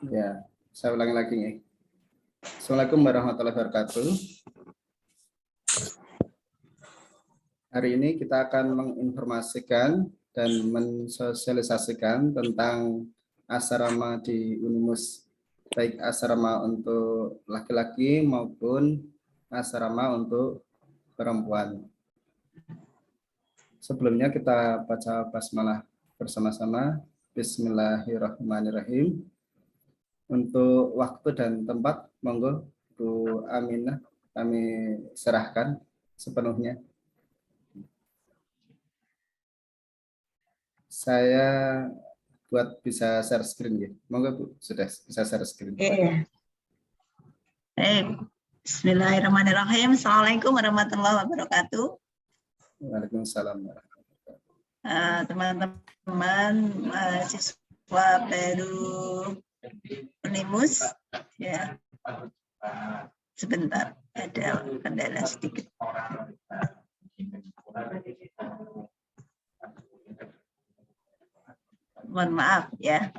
Ya, saya ulangi lagi nih. Assalamualaikum warahmatullahi wabarakatuh. Hari ini kita akan menginformasikan dan mensosialisasikan tentang asrama di Unimus, baik asrama untuk laki-laki maupun asrama untuk perempuan. Sebelumnya kita baca basmalah bersama-sama. Bismillahirrahmanirrahim. Untuk waktu dan tempat, monggo Bu Aminah kami serahkan sepenuhnya. Saya buat bisa share screen ya. Monggo Bu, sudah bisa share screen. Iya. Bismillahirrahmanirrahim. Assalamualaikum warahmatullahi wabarakatuh. Waalaikumsalam. Teman-teman mahasiswa baru Unimus, ya. Sebentar, ada kendala sedikit. Mohon maaf ya.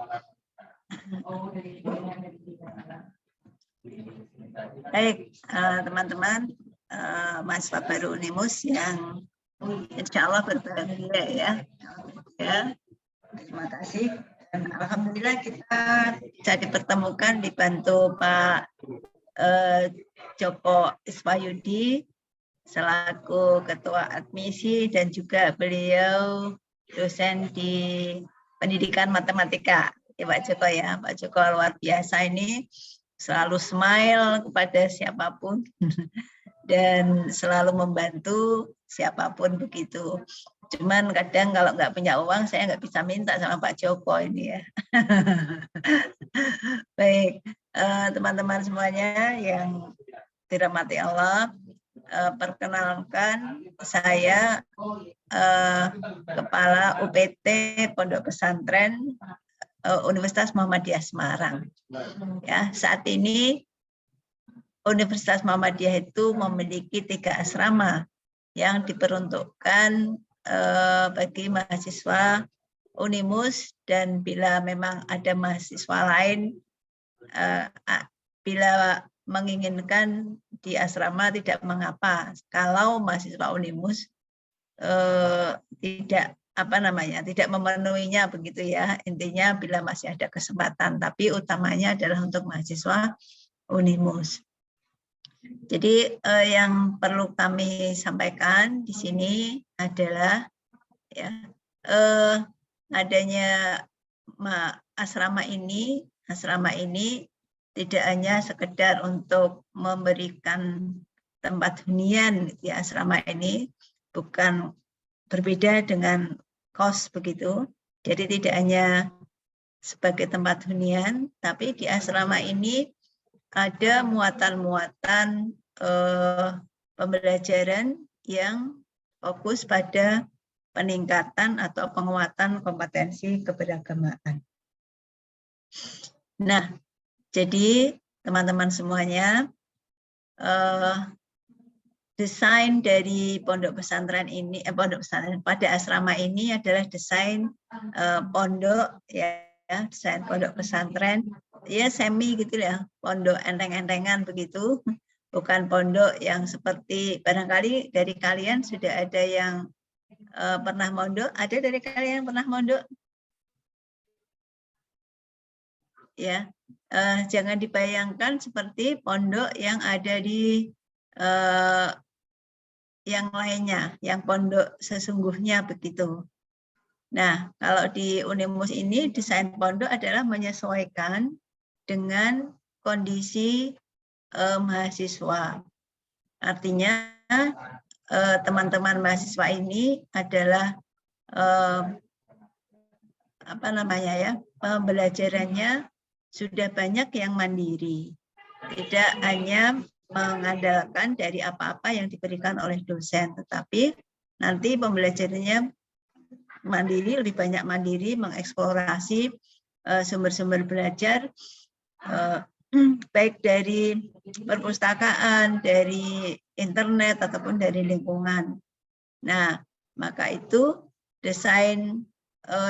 Baik, teman-teman mahasiswa baru Unimus yang insya Allah berbahagia ya. Terima kasih. Dan alhamdulillah kita bisa dipertemukan dibantu Pak Joko Iswayudi selaku Ketua Admisi dan juga beliau dosen di Pendidikan Matematika. Ya Pak Joko ya, Pak Joko luar biasa ini, selalu smile kepada siapapun dan selalu membantu siapapun begitu. Cuman kadang kalau nggak punya uang, saya nggak bisa minta sama Pak Joko ini ya. Baik, teman-teman semuanya yang dirahmati Allah, perkenalkan saya Kepala UPT Pondok Pesantren Universitas Muhammadiyah Semarang. Ya, saat ini Universitas Muhammadiyah itu memiliki 3 asrama yang diperuntukkan bagi mahasiswa Unimus, dan bila memang ada mahasiswa lain bila menginginkan di asrama tidak mengapa kalau mahasiswa Unimus tidak tidak memenuhinya begitu ya. Intinya bila masih ada kesempatan, tapi utamanya adalah untuk mahasiswa Unimus. Jadi yang perlu kami sampaikan di sini adalah ya adanya asrama ini tidak hanya sekedar untuk memberikan tempat hunian di asrama ini, bukan berbeda dengan kos begitu. Jadi tidak hanya sebagai tempat hunian, tapi di asrama ini ada muatan-muatan pembelajaran yang fokus pada peningkatan atau penguatan kompetensi keberagamaan. Nah, jadi teman-teman semuanya, desain dari pondok pesantren ini, pada asrama ini adalah desain pondok ya, desain pondok pesantren ya semi gitu ya, pondok enteng-entengan begitu, bukan pondok yang seperti barangkali dari kalian sudah ada yang pernah mondok. Ada dari kalian yang pernah mondok? Ya, jangan dibayangkan seperti pondok yang ada di yang lainnya, yang pondok sesungguhnya begitu. Nah, kalau di Unimus ini desain pondok adalah menyesuaikan dengan kondisi mahasiswa. Artinya teman-teman mahasiswa ini adalah pembelajarannya sudah banyak yang mandiri, tidak hanya mengandalkan dari apa-apa yang diberikan oleh dosen, tetapi nanti pembelajarannya mandiri, lebih banyak mandiri, mengeksplorasi sumber-sumber belajar baik dari perpustakaan, dari internet ataupun dari lingkungan. Nah, maka itu desain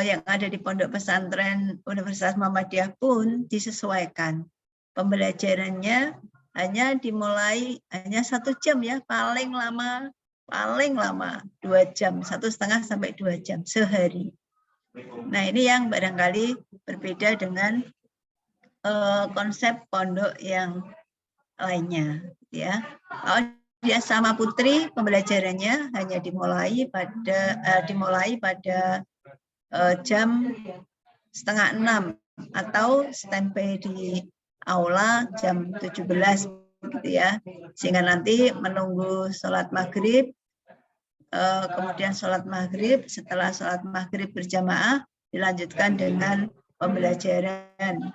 yang ada di Pondok Pesantren Universitas Muhammadiyah pun disesuaikan. Pembelajarannya hanya dimulai hanya 1 jam ya, paling lama 2 jam, 1,5 sampai 2 jam sehari. Nah ini yang barangkali berbeda dengan konsep pondok yang lainnya, ya. Di Asrama Putri pembelajarannya hanya dimulai pada jam 5:30 atau standby di aula jam 17 gitu ya, sehingga nanti menunggu sholat maghrib, kemudian sholat maghrib, setelah sholat maghrib berjamaah dilanjutkan dengan pembelajaran.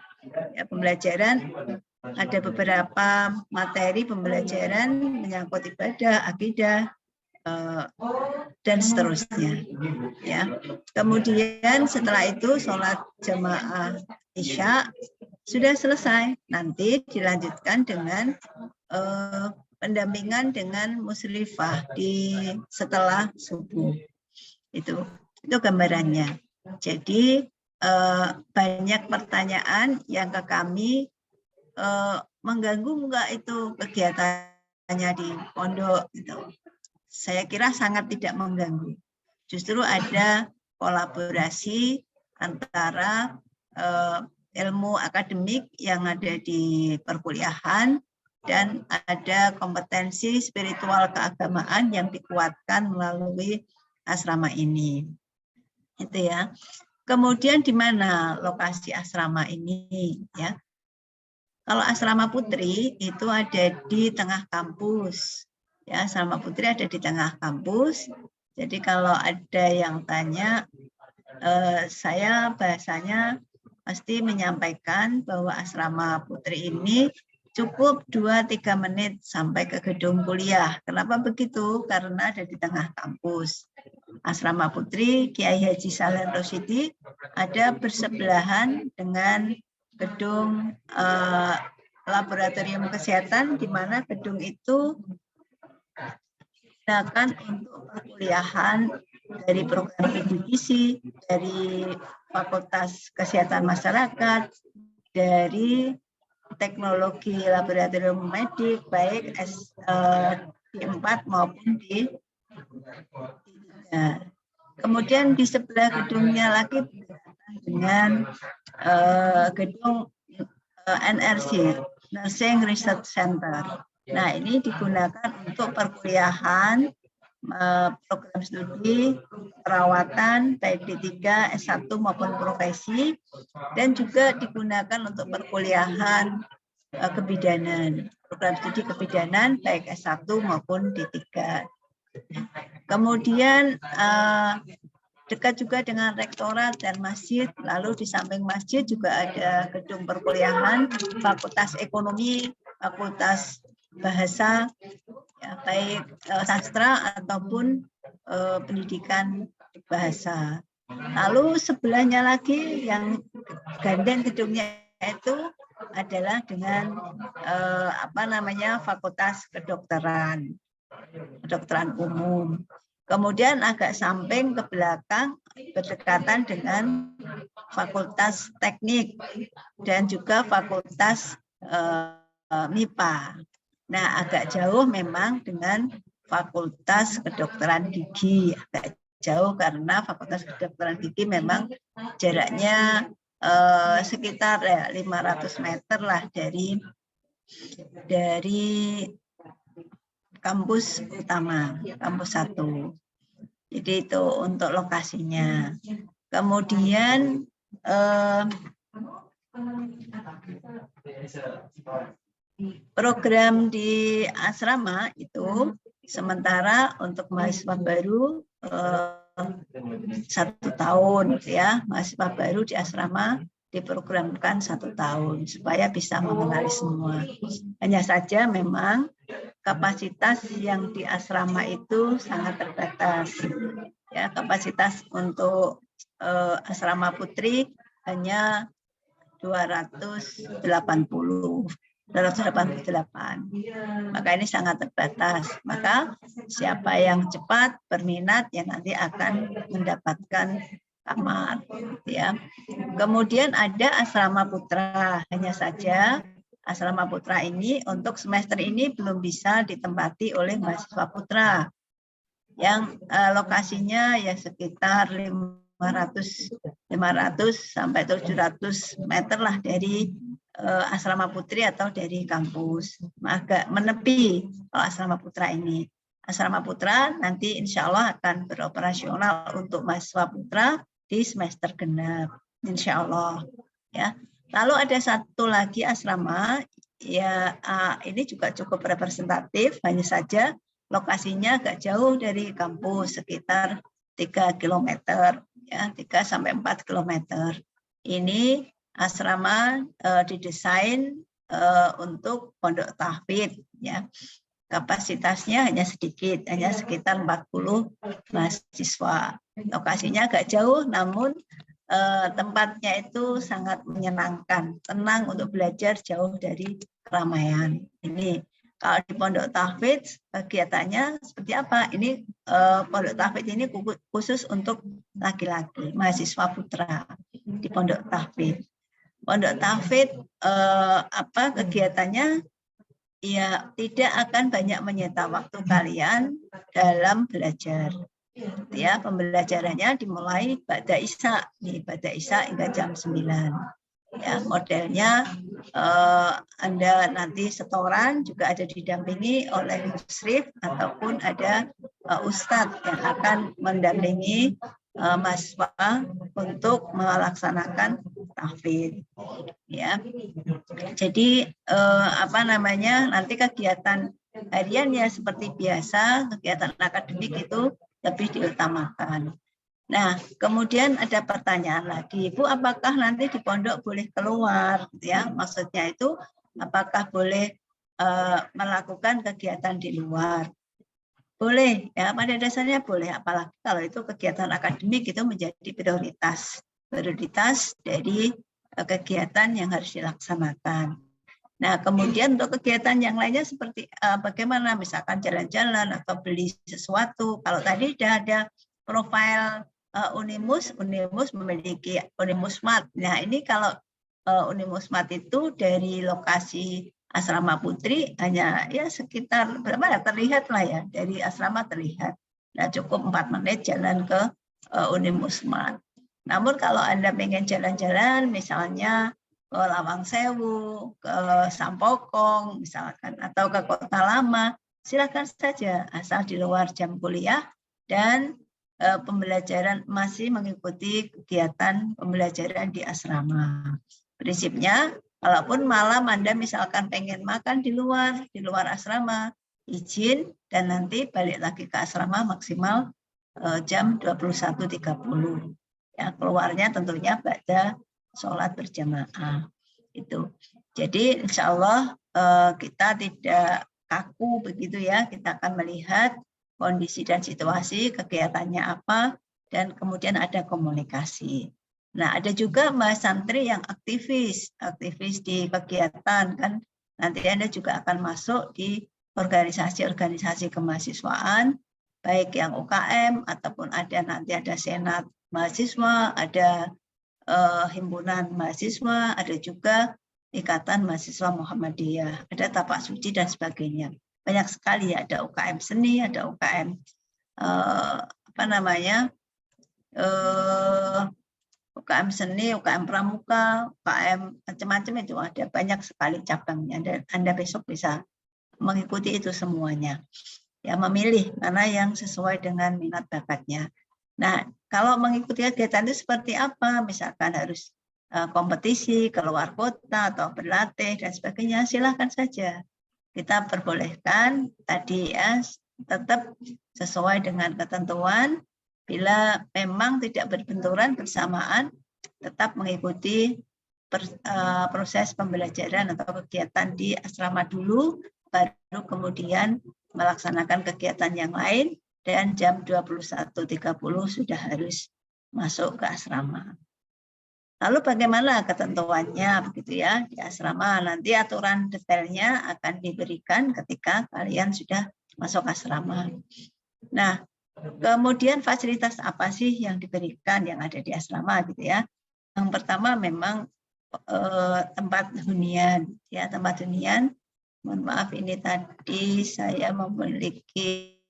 Ya, pembelajaran ada beberapa materi pembelajaran menyangkut ibadah, akidah, dan seterusnya. Ya. Kemudian setelah itu sholat jamaah Isya sudah selesai. Nanti dilanjutkan dengan pendampingan dengan musyrifah setelah subuh. Itu gambarannya. Jadi banyak pertanyaan yang ke kami, mengganggu enggak itu kegiatannya di pondok gitu. Saya kira sangat tidak mengganggu. Justru ada kolaborasi antara ilmu akademik yang ada di perkuliahan dan ada kompetensi spiritual keagamaan yang dikuatkan melalui asrama ini. Itu ya. Kemudian di mana lokasi asrama ini ya? Kalau asrama putri itu ada di tengah kampus. Ya, asrama putri ada di tengah kampus. Jadi kalau ada yang tanya, saya bahasanya pasti menyampaikan bahwa asrama putri ini cukup 2-3 menit sampai ke gedung kuliah. Kenapa begitu? Karena ada di tengah kampus. Asrama Putri Kiai Haji Salihin Rosyidi ada bersebelahan dengan gedung laboratorium kesehatan, di mana gedung itu digunakan untuk perkuliahan dari program PDGC, dari Fakultas Kesehatan Masyarakat, dari teknologi laboratorium medik, baik D4 maupun D3. Kemudian di sebelah gedungnya lagi dengan gedung NRC, Nursing Research Center. Nah, ini digunakan untuk perkuliahan, program studi, perawatan, baik D3, S1 maupun profesi, dan juga digunakan untuk perkuliahan kebidanan, program studi kebidanan, baik S1 maupun D3. Kemudian dekat juga dengan rektorat dan masjid, lalu di samping masjid juga ada gedung perkuliahan, Fakultas Ekonomi, Fakultas Bahasa, ya, baik sastra ataupun pendidikan bahasa. Lalu sebelahnya lagi yang gandeng gedungnya itu adalah dengan Fakultas Kedokteran umum. Kemudian agak samping ke belakang berdekatan dengan Fakultas Teknik dan juga Fakultas MIPA. Nah, agak jauh memang dengan Fakultas Kedokteran Gigi, agak jauh karena Fakultas Kedokteran Gigi memang jaraknya sekitar 500 meter lah dari kampus utama, kampus 1. Jadi itu untuk lokasinya. Kemudian program di asrama itu sementara untuk mahasiswa baru 1 tahun ya, mahasiswa baru di asrama diprogramkan 1 tahun supaya bisa mengenali semua. Hanya saja memang kapasitas yang di asrama itu sangat terbatas. Ya, kapasitas untuk asrama putri hanya 288. Maka ini sangat terbatas. Maka siapa yang cepat berminat yang nanti akan mendapatkan kamar, ya. Kemudian ada asrama putra, hanya saja asrama putra ini untuk semester ini belum bisa ditempati oleh mahasiswa putra yang lokasinya ya sekitar 500 sampai 700 meter lah dari asrama putri atau dari kampus, agak menepi kalau asrama putra ini. Asrama putra nanti insya Allah akan beroperasional untuk mahasiswa putra di semester genap, insya Allah. Ya. Lalu ada satu lagi asrama, ya ini juga cukup representatif, hanya saja lokasinya agak jauh dari kampus, sekitar 3 km, ya 3 sampai 4 km. Ini asrama didesain untuk pondok tahfidz, ya. Kapasitasnya hanya sedikit, hanya sekitar 40 mahasiswa. Lokasinya agak jauh, namun tempatnya itu sangat menyenangkan, tenang untuk belajar jauh dari keramaian. Ini kalau di pondok tahfidz kegiatannya seperti apa? Ini pondok tahfidz ini khusus untuk laki-laki, mahasiswa putra di pondok tahfidz. Pondok tahfidz apa kegiatannya? Ya, tidak akan banyak menyita waktu kalian dalam belajar. Ya, pembelajarannya dimulai ba'da isya, ba'da isya hingga jam 9. Ya, modelnya Anda nanti setoran juga ada didampingi oleh musyrif ataupun ada ustadz yang akan mendampingi mahasiswa untuk melaksanakan tahfidz. Ya, jadi apa namanya, nanti kegiatan harian ya seperti biasa, kegiatan akademik itu lebih diutamakan. Nah, kemudian ada pertanyaan lagi, Bu, apakah nanti di pondok boleh keluar? Ya, maksudnya itu apakah boleh melakukan kegiatan di luar? Boleh, ya pada dasarnya boleh, apalagi kalau itu kegiatan akademik itu menjadi prioritas dari kegiatan yang harus dilaksanakan. Nah, kemudian untuk kegiatan yang lainnya seperti bagaimana, misalkan jalan-jalan atau beli sesuatu. Kalau tadi sudah ada profil Unimus memiliki Unimus Smart. Nah, ini kalau Unimus Smart itu dari lokasi asrama putri hanya ya sekitar berapa ya, terlihat lah ya, dari asrama terlihat. Nah, cukup 4 menit jalan ke Unimus Smart. Namun kalau Anda pengen jalan-jalan misalnya ke Lawang Sewu, ke Sampokong misalkan, atau ke Kota Lama, silakan saja asal di luar jam kuliah dan pembelajaran masih mengikuti kegiatan pembelajaran di asrama. Prinsipnya, kalaupun malam Anda misalkan pengen makan di luar asrama, izin dan nanti balik lagi ke asrama maksimal jam 21.30. Ya, keluarnya tentunya pada sholat berjamaah itu. Jadi insya Allah kita tidak kaku begitu ya, kita akan melihat kondisi dan situasi, kegiatannya apa, dan kemudian ada komunikasi. Nah, ada juga Mbak Santri yang aktivis di kegiatan kan. Nanti Anda juga akan masuk di organisasi-organisasi kemahasiswaan, baik yang UKM ataupun nanti ada senat mahasiswa, ada himpunan mahasiswa, ada juga ikatan mahasiswa Muhammadiyah, ada tapak suci dan sebagainya. Banyak sekali ya, ada UKM seni, ada UKM UKM seni, UKM pramuka, UKM macam-macam itu ada banyak sekali cabangnya. Dan Anda besok bisa mengikuti itu semuanya. Ya, memilih mana yang sesuai dengan minat bakatnya. Nah, kalau mengikuti kegiatan itu seperti apa? Misalkan harus kompetisi, keluar kota, atau berlatih, dan sebagainya, silahkan saja. Kita perbolehkan tadi ya, tetap sesuai dengan ketentuan. Bila memang tidak berbenturan bersamaan, tetap mengikuti proses pembelajaran atau kegiatan di asrama dulu, baru kemudian melaksanakan kegiatan yang lain, dan jam 21.30 sudah harus masuk ke asrama. Lalu bagaimana ketentuannya begitu ya di asrama? Nanti aturan detailnya akan diberikan ketika kalian sudah masuk asrama. Nah, Kemudian fasilitas apa sih yang diberikan yang ada di asrama gitu ya? Yang pertama memang tempat hunian ya, tempat hunian. Mohon maaf ini tadi saya memiliki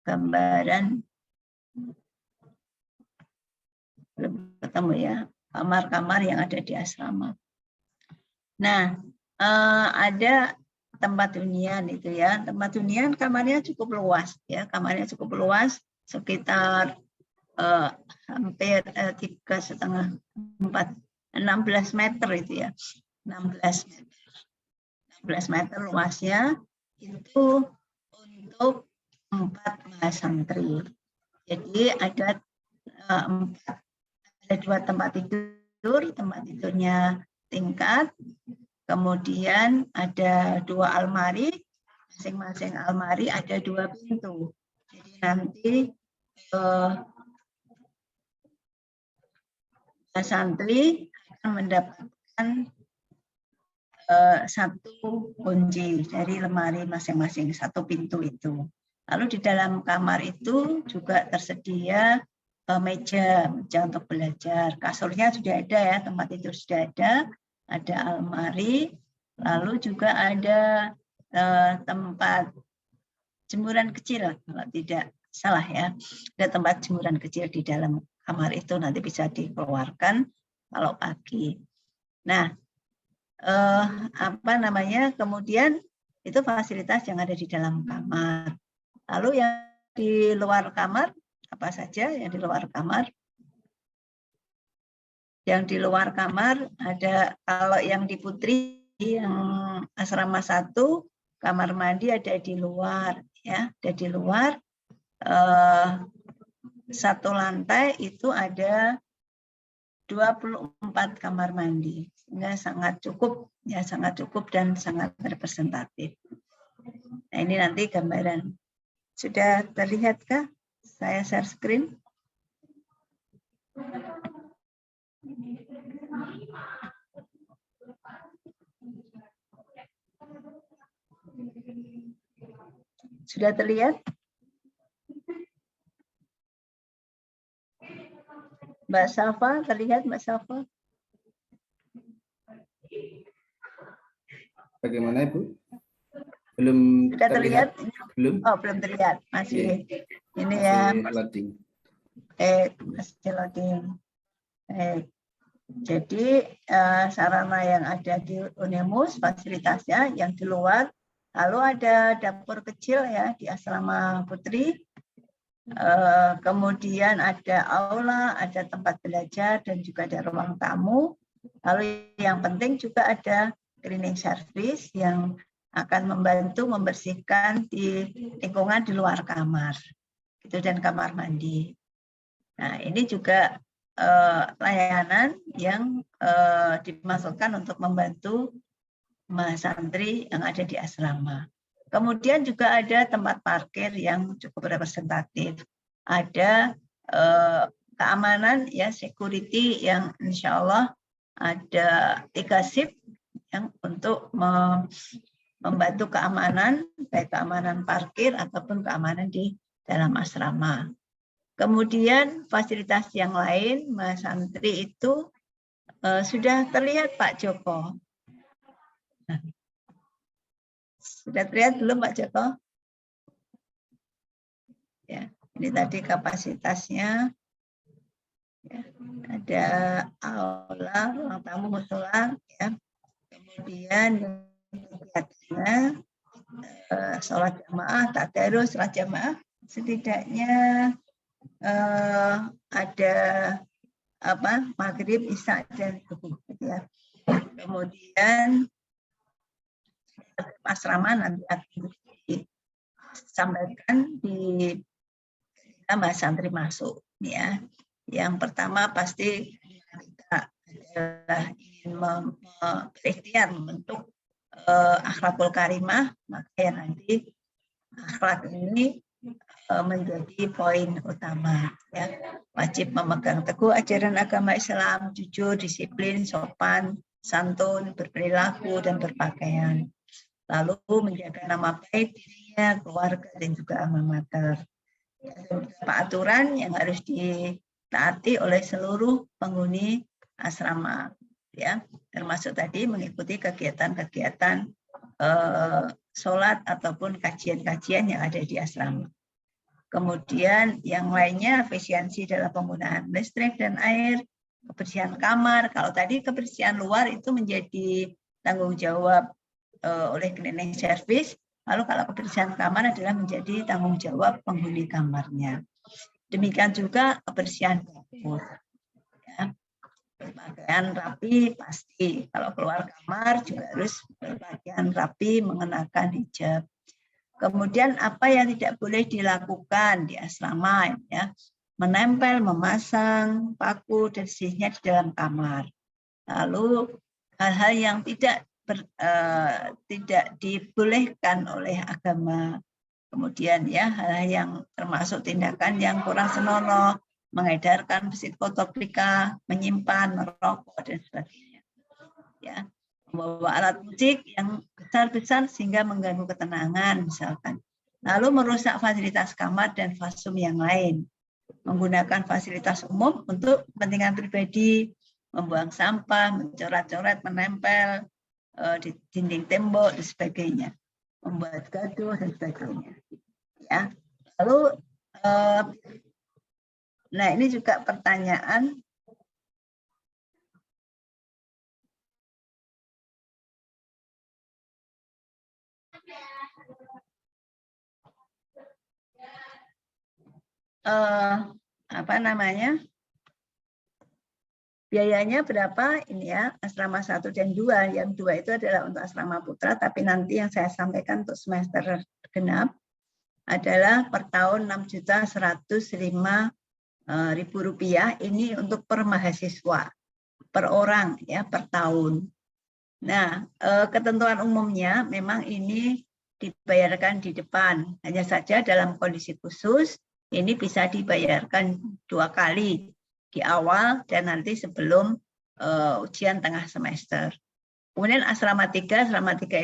gambaran belum ketemu ya, kamar-kamar yang ada di asrama. Nah, ada tempat hunian itu ya. Tempat hunian kamarnya cukup luas ya, kamarnya cukup luas sekitar hampir 3,5 4 16 meter itu ya. 16 meter luasnya itu untuk 4 mahasantri. Jadi ada 2 tempat tidurnya tingkat, kemudian ada 2 almari, masing-masing almari ada 2 pintu. Jadi nanti santri akan mendapatkan 1 kunci dari lemari masing-masing, 1 pintu itu. Lalu di dalam kamar itu juga tersedia meja untuk belajar. Kasurnya sudah ada ya, tempat tidur sudah ada almari, lalu juga ada tempat jemuran kecil, kalau tidak salah ya. Ada tempat jemuran kecil di dalam kamar itu, nanti bisa dikeluarkan kalau pagi. Nah, kemudian itu fasilitas yang ada di dalam kamar. Lalu yang di luar kamar, apa saja yang di luar kamar? Yang di luar kamar ada, kalau yang di Putri, yang asrama 1, kamar mandi ada di luar ya, ada di luar. 1 lantai itu ada 24 kamar mandi, sehingga sangat cukup ya, sangat cukup dan sangat representatif. Nah, ini nanti gambaran. Sudah terlihatkah? Saya share screen. Sudah terlihat? Mbak Safa, terlihat Mbak Safa? Bagaimana Ibu? Belum Sudah terlihat? Belum? Oh, belum terlihat. Masih. Ini masih ya. Loading. Masih loading. Jadi sarana yang ada di Unimus, fasilitasnya yang di luar. Lalu ada dapur kecil ya di asrama Putri. Kemudian ada aula, ada tempat belajar, dan juga ada ruang tamu. Lalu yang penting juga ada cleaning service yang akan membantu membersihkan di lingkungan di luar kamar, itu dan kamar mandi. Nah, ini juga layanan yang dimasukkan untuk membantu mahasantri yang ada di asrama. Kemudian juga ada tempat parkir yang cukup representatif. Ada keamanan ya, security yang insya Allah ada 3 shift yang untuk membantu keamanan, baik keamanan parkir ataupun keamanan di dalam asrama. Kemudian fasilitas yang lain, mahasantri itu sudah terlihat Pak Joko. Sudah terlihat belum Pak Joko? Ya, ini tadi kapasitasnya. Ya, ada aula, ruang tamu, musola, ya. Kemudian kegiatannya sholat jamaah, tadarus, sholat jamaah, setidaknya ada maghrib, isya dan subuh, gitu ya. Kemudian asrama nanti akan disampaikan di mahasantri masuk ya. Yang pertama pasti kita adalah ingin berikhtiar membentuk akhlakul karimah, maka ya nanti akhlak ini menjadi poin utama ya. Wajib memegang teguh ajaran agama Islam, jujur, disiplin, sopan, santun, berperilaku dan berpakaian. lalu menjaga nama baik dirinya, keluarga, dan juga alma mater. Ada beberapa aturan yang harus ditaati oleh seluruh penghuni asrama, ya, termasuk tadi mengikuti kegiatan-kegiatan sholat ataupun kajian-kajian yang ada di asrama. Kemudian yang lainnya efisiensi dalam penggunaan listrik dan air, kebersihan kamar. Kalau tadi kebersihan luar itu menjadi tanggung jawab oleh cleaning service, lalu kalau kebersihan kamar adalah menjadi tanggung jawab penghuni kamarnya. Demikian juga kebersihan dapur. Ya. Berpakaian rapi pasti. Kalau keluar kamar juga harus berpakaian rapi, mengenakan hijab. Kemudian apa yang tidak boleh dilakukan di asrama, ya, menempel, memasang paku dan sejenisnya di dalam kamar. Lalu hal-hal yang tidak dibolehkan oleh agama. Kemudian ya hal-hal yang termasuk tindakan yang kurang senonoh, mengedarkan psikotropika, menyimpan, merokok dan sebagainya. Ya. Membawa alat musik yang besar-besar sehingga mengganggu ketenangan misalkan. Lalu merusak fasilitas kamar dan fasum yang lain. Menggunakan fasilitas umum untuk kepentingan pribadi, membuang sampah, mencoret-coret, menempel di dinding tembok dan sebagainya. Membuat gaduh dan sebagainya. Ya. Lalu nah ini juga pertanyaan. Apa namanya, biayanya berapa ini ya, asrama 1 dan 2. Yang 2 itu adalah untuk asrama putra, tapi nanti yang saya sampaikan untuk semester genap adalah per tahun Rp6.105.000. Ini untuk per mahasiswa, per orang ya, per tahun. Nah, ketentuan umumnya memang ini dibayarkan di depan, hanya saja dalam kondisi khusus ini bisa dibayarkan 2 kali, di awal dan nanti sebelum ujian tengah semester. Kemudian asrama 3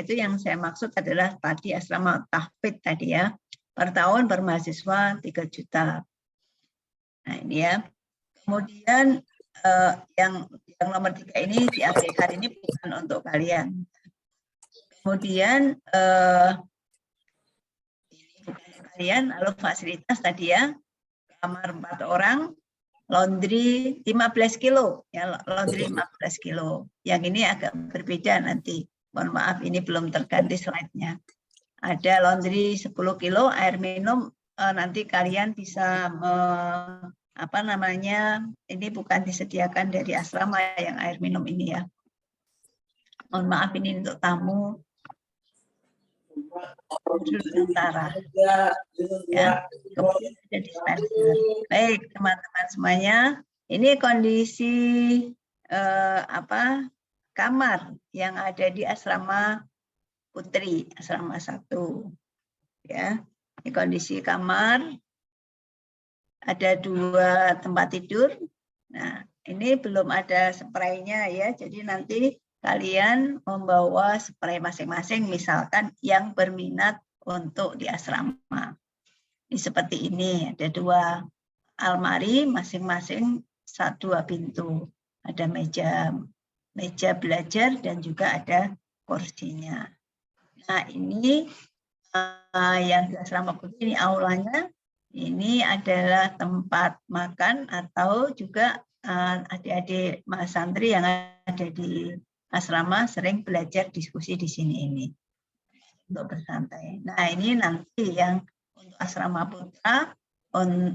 itu yang saya maksud adalah tadi asrama tahfidz tadi ya, per tahun per mahasiswa 3 juta. Nah ini ya. Kemudian yang nomor 3 ini diabaikan, ini bukan untuk kalian. Kemudian kalian, lalu fasilitas tadi ya, kamar 4 orang, laundry 15 kilo, ya, laundry 15 kilo. Yang ini agak berbeda nanti. Mohon maaf, ini belum terganti slide-nya. Ada laundry 10 kilo, air minum nanti kalian bisa apa namanya, ini bukan disediakan dari asrama yang air minum ini ya. Mohon maaf, ini untuk tamu sementara ya, kemudian ada dispenser. Baik teman-teman semuanya, ini kondisi kamar yang ada di asrama putri, asrama 1 ya. Ini kondisi kamar, ada 2 tempat tidur. Nah ini belum ada spraynya ya, jadi nanti kalian membawa spray masing-masing, misalkan yang berminat untuk di asrama. Ini seperti ini, ada 2 almari, masing-masing 2 pintu. Ada meja belajar dan juga ada kursinya. Nah ini yang di asrama putri, ini aulanya. Ini adalah tempat makan atau juga adik-adik Mas santri yang ada di asrama sering belajar diskusi di sini ini untuk bersantai. Nah ini nanti yang untuk asrama putra,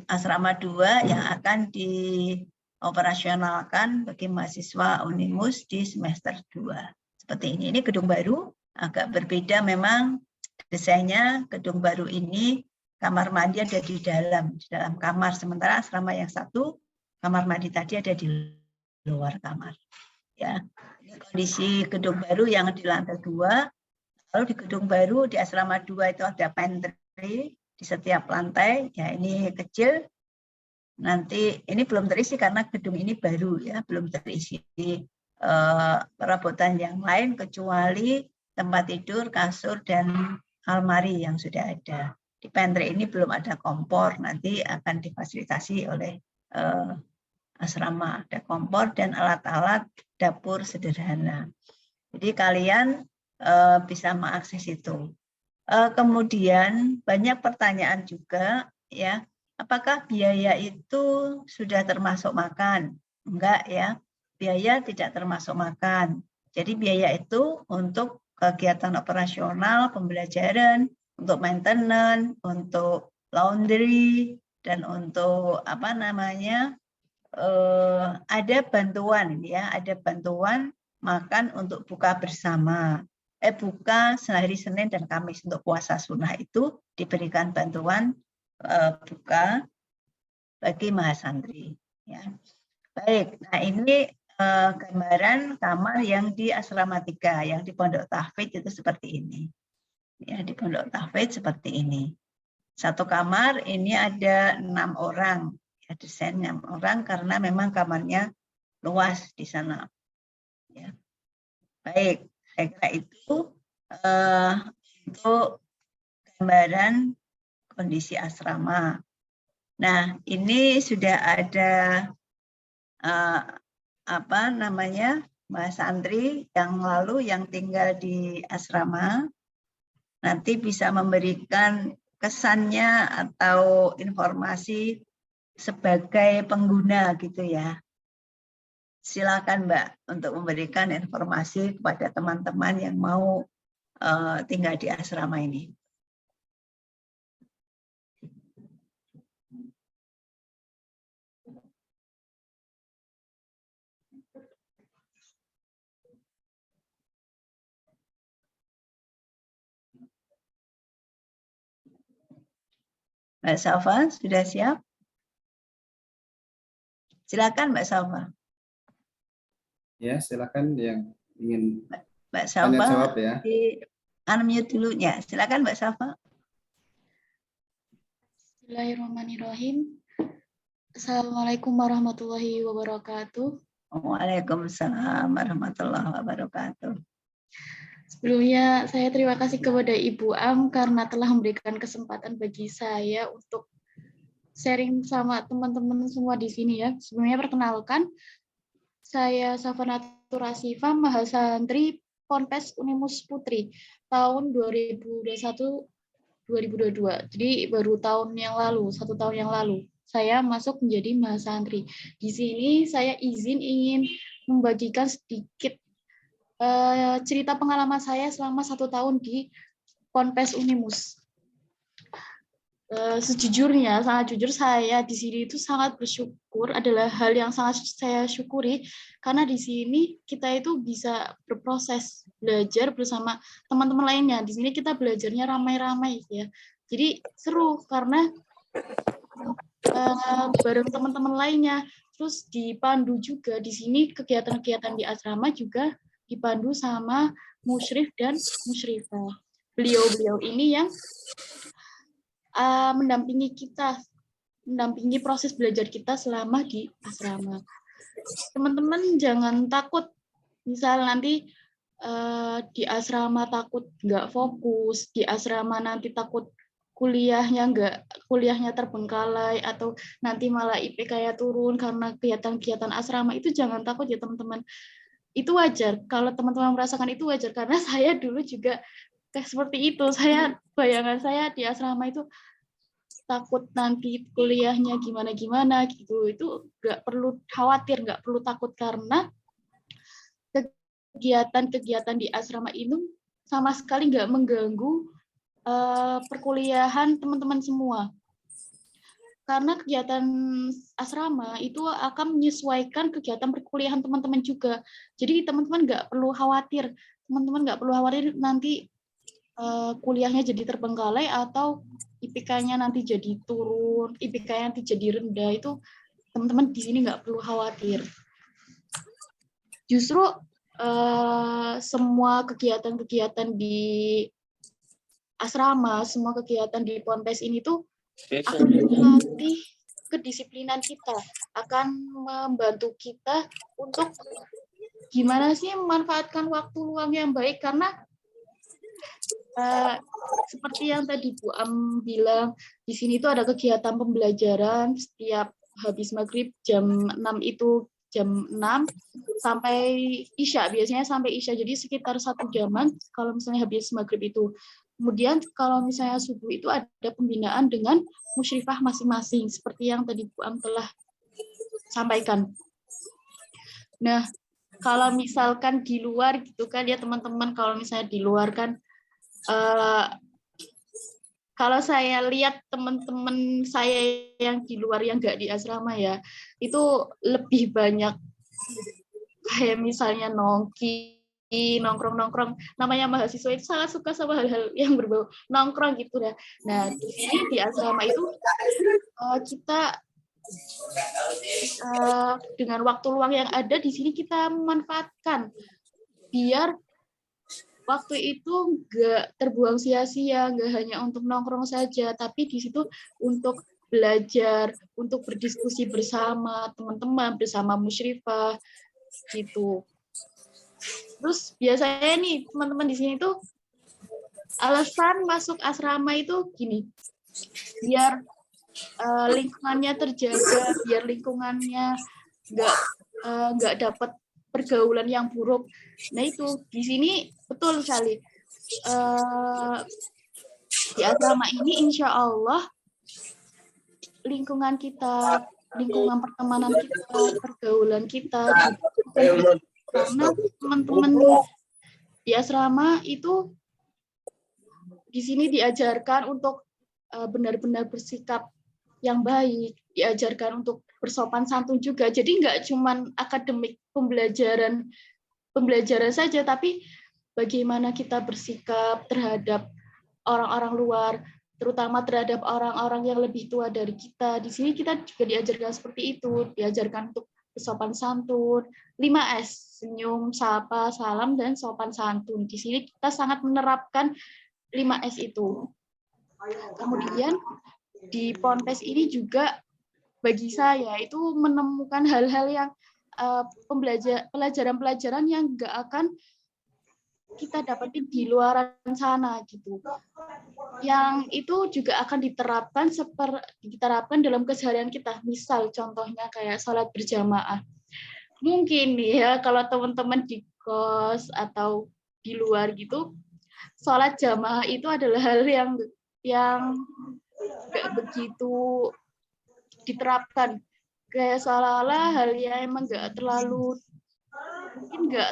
asrama 2 yang akan dioperasionalkan bagi mahasiswa Unimus di semester 2. Seperti ini. Ini gedung baru, agak berbeda memang desainnya. Gedung baru ini kamar mandi ada di dalam kamar, sementara asrama yang 1 kamar mandi tadi ada di luar kamar. Ya, ini kondisi gedung baru yang di lantai 2. Lalu di gedung baru di asrama 2 itu ada pantry di setiap lantai. Ya ini kecil. Nanti ini belum terisi karena gedung ini baru ya, belum terisi perabotan yang lain kecuali tempat tidur, kasur, dan almari yang sudah ada. Di pantry ini belum ada kompor, nanti akan difasilitasi oleh asrama. Ada kompor dan alat-alat dapur sederhana. Jadi kalian bisa mengakses itu. Kemudian banyak pertanyaan juga, ya, apakah biaya itu sudah termasuk makan? Enggak ya, biaya tidak termasuk makan. Jadi biaya itu untuk kegiatan operasional, pembelajaran, untuk maintenance, untuk laundry, dan untuk apa namanya, ada bantuan ya, ada bantuan makan untuk buka bersama. Buka sehari Senin dan Kamis untuk puasa sunnah itu diberikan bantuan buka bagi mahasantri. Ya. Baik, nah ini gambaran kamar yang di asrama 3, yang di Pondok Tahfidz itu seperti ini. Ya, di Pondok Tahfidz seperti ini. Satu kamar ini ada 6 orang. Ya, desain 6 orang karena memang kamarnya luas di sana. Ya. Baik, saya kira itu untuk gambaran kondisi asrama. Nah, ini sudah ada apa namanya, mahasantri yang lalu yang tinggal di asrama, nanti bisa memberikan kesannya atau informasi sebagai pengguna gitu ya. Silakan Mbak untuk memberikan informasi kepada teman-teman yang mau tinggal di asrama ini. Mbak Salva, sudah siap? Silakan Mbak Salva. Ya, silakan yang ingin Mbak tanya Salva, jawab ya. di unmute dulu ya. Silakan Mbak Salva. Bismillahirrahmanirrahim. Assalamualaikum warahmatullahi wabarakatuh. Waalaikumsalam warahmatullahi wabarakatuh. Sebelumnya saya terima kasih kepada Ibu Am karena telah memberikan kesempatan bagi saya untuk sharing sama teman-teman semua di sini ya. Sebelumnya perkenalkan, saya Safanatur Asifa, mahasantri Ponpes Unimus Putri tahun 2021-2022. Jadi baru tahun yang lalu, 1 tahun yang lalu, saya masuk menjadi mahasantri. Di sini saya ingin membagikan sedikit cerita pengalaman saya selama 1 tahun di Ponpes Unimus. Sejujurnya, sangat jujur, saya di sini itu sangat bersyukur, adalah hal yang sangat saya syukuri, karena di sini kita itu bisa berproses belajar bersama teman-teman lainnya. Di sini kita belajarnya ramai-ramai ya. Jadi seru karena bareng teman-teman lainnya. Terus dipandu juga di sini kegiatan-kegiatan di asrama juga dipandu sama musyrif dan musyrifah. Beliau-beliau ini yang mendampingi kita, mendampingi proses belajar kita selama di asrama. Teman-teman jangan takut, misal nanti di asrama takut nggak fokus, di asrama nanti takut kuliahnya terbengkalai, atau nanti malah IPK-nya turun karena kegiatan-kegiatan asrama, itu jangan takut ya teman-teman. Itu wajar, kalau teman-teman merasakan itu wajar, karena saya dulu juga kayak seperti itu. Bayangan saya di asrama itu takut nanti kuliahnya gimana-gimana gitu. Itu nggak perlu khawatir, nggak perlu takut, karena kegiatan-kegiatan di asrama ini sama sekali nggak mengganggu perkuliahan teman-teman semua. Karena kegiatan asrama itu akan menyesuaikan kegiatan perkuliahan teman-teman juga. Jadi teman-teman nggak perlu khawatir. Teman-teman nggak perlu khawatir nanti kuliahnya jadi terbengkalai atau IPK-nya nanti jadi turun, IPK-nya nanti jadi rendah. Itu teman-teman di sini nggak perlu khawatir. Justru semua kegiatan-kegiatan di asrama, semua kegiatan di Ponpes ini tuh akan melatih kedisiplinan kita, akan membantu kita untuk gimana sih memanfaatkan waktu luang yang baik, karena seperti yang tadi Bu Am bilang, di sini tuh ada kegiatan pembelajaran setiap habis maghrib jam 6 itu jam 6 sampai Isya, biasanya sampai Isya, jadi sekitar 1 jaman kalau misalnya habis maghrib itu. Kemudian kalau misalnya subuh itu ada pembinaan dengan musyrifah masing-masing, seperti yang tadi Bu Am telah sampaikan. Nah, kalau misalkan di luar gitu kan ya teman-teman, kalau misalnya di luar kan kalau saya lihat teman-teman saya yang di luar yang nggak di asrama ya, itu lebih banyak kayak misalnya nongkrong-nongkrong. Namanya mahasiswa itu sangat suka sama hal-hal yang berbau nongkrong gitu ya. Nah, di sini di asrama itu kita dengan waktu luang yang ada di sini kita memanfaatkan biar waktu itu nggak terbuang sia-sia, nggak hanya untuk nongkrong saja, tapi di situ untuk belajar, untuk berdiskusi bersama teman-teman, bersama musyrifah, gitu. Terus biasanya nih teman-teman di sini tuh alasan masuk asrama itu gini, biar lingkungannya terjaga, biar lingkungannya nggak dapat pergaulan yang buruk. Nah itu di sini betul sekali. Di asrama ini insya Allah lingkungan kita, lingkungan pertemanan kita, pergaulan kita, karena teman-teman di asrama itu di sini diajarkan untuk benar-benar bersikap yang baik, diajarkan untuk bersopan santun juga. Jadi nggak cuma akademik pembelajaran saja, tapi bagaimana kita bersikap terhadap orang-orang luar, terutama terhadap orang-orang yang lebih tua dari kita. Di sini kita juga diajarkan seperti itu, diajarkan untuk bersopan santun, 5S, senyum, sapa, salam, dan sopan santun. Di sini kita sangat menerapkan 5S itu. Kemudian di Ponpes ini juga bagi saya itu menemukan hal-hal yang pelajaran-pelajaran yang nggak akan kita dapetin di luar sana gitu. Yang itu juga akan diterapkan dalam keseharian kita. Misal contohnya kayak sholat berjamaah. Mungkin ya kalau teman-teman di kos atau di luar gitu, sholat jamaah itu adalah hal yang nggak begitu diterapkan, kayak seolah-olah hal yang emang nggak